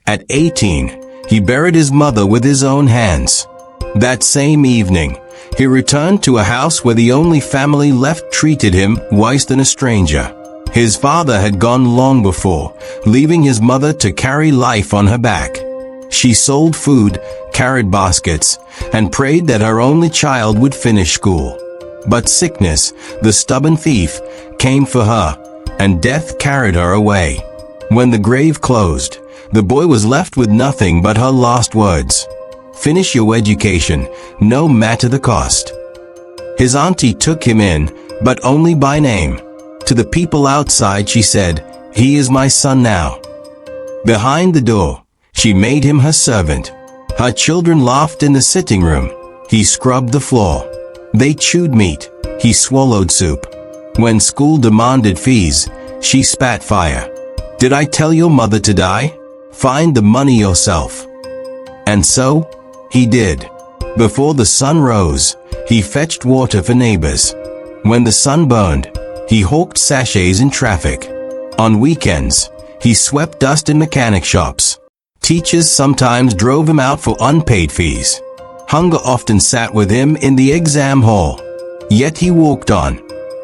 At 18, he buried his mother with his own hands. That same evening, he returned to a house where the only family left treated him worse than a stranger. His father had gone long before, leaving his mother to carry life on her back. She sold food, carried baskets, and prayed that her only child would finish school. But sickness, the stubborn thief, came for her, and death carried her away. When the grave closed, the boy was left with nothing but her last words. Finish your education, no matter the cost. His auntie took him in, but only by name. To the people outside she said, "He is my son now." Behind the door, she made him her servant. Her children laughed in the sitting room. He scrubbed the floor. They chewed meat. He swallowed soup. When school demanded fees, she spat fire. "Did I tell your mother to die? Find the money yourself." And so, he did. Before the sun rose, he fetched water for neighbors. When the sun burned, he hawked sachets in traffic. On weekends, he swept dust in mechanic shops. Teachers sometimes drove him out for unpaid fees. Hunger often sat with him in the exam hall. Yet he walked on.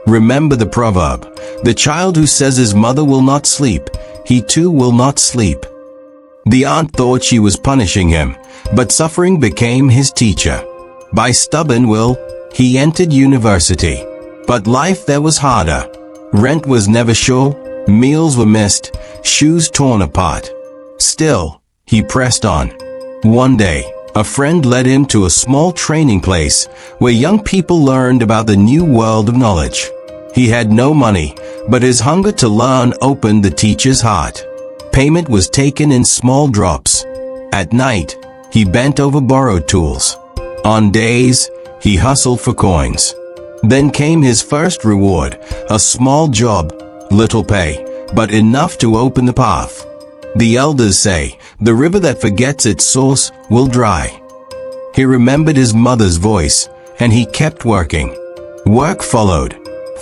Remember the proverb, "The child who says his mother will not sleep, he too will not sleep." The aunt thought she was punishing him, but suffering became his teacher. By stubborn will, he entered university. But life there was harder. Rent was never sure, meals were missed, shoes torn apart. Still, he pressed on. One day, a friend led him to a small training place where young people learned about the new world of knowledge. He had no money, but his hunger to learn opened the teacher's heart. Payment was taken in small drops. At night, he bent over borrowed tools. On days, he hustled for coins. Then came his first reward, a small job, little pay, but enough to open the path. The elders say, the river that forgets its source will dry. He remembered his mother's voice, and he kept working. Work followed.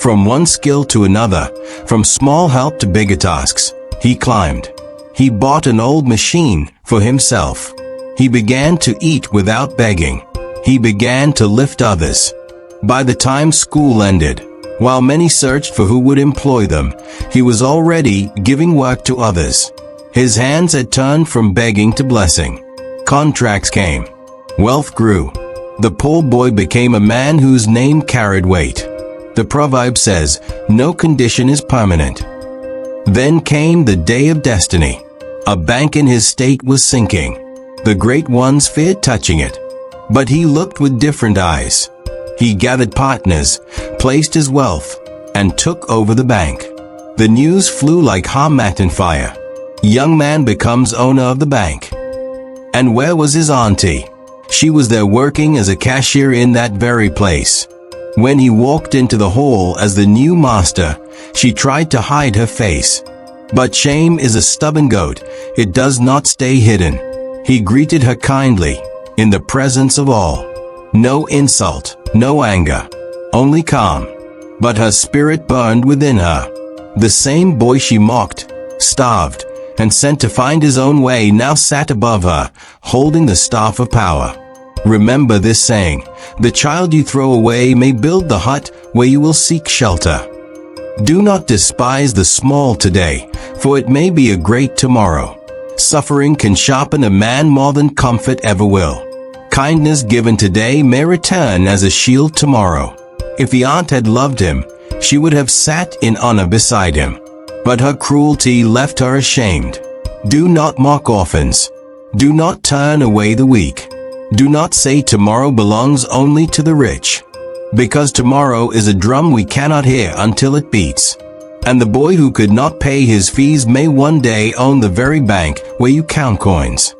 From one skill to another, from small help to bigger tasks, he climbed. He bought an old machine for himself. He began to eat without begging. He began to lift others. By the time school ended, while many searched for who would employ them, he was already giving work to others. His hands had turned from begging to blessing. Contracts came. Wealth grew. The poor boy became a man whose name carried weight. The proverb says, "No condition is permanent." Then came the day of destiny. A bank in his state was sinking. The great ones feared touching it. But he looked with different eyes. He gathered partners, placed his wealth, and took over the bank. The news flew like Hamat fire. Young man becomes owner of the bank. And where was his auntie? She was there working as a cashier in that very place. When he walked into the hall as the new master, she tried to hide her face. But shame is a stubborn goat, it does not stay hidden. He greeted her kindly, in the presence of all. No insult, no anger, only calm. But her spirit burned within her. The same boy she mocked, starved, and sent to find his own way now sat above her, holding the staff of power. Remember this saying, the child you throw away may build the hut where you will seek shelter. Do not despise the small today, for it may be a great tomorrow. Suffering can sharpen a man more than comfort ever will. Kindness given today may return as a shield tomorrow. If the aunt had loved him, she would have sat in honor beside him. But her cruelty left her ashamed. Do not mock orphans. Do not turn away the weak. Do not say tomorrow belongs only to the rich. Because tomorrow is a drum we cannot hear until it beats. And the boy who could not pay his fees may one day own the very bank where you count coins.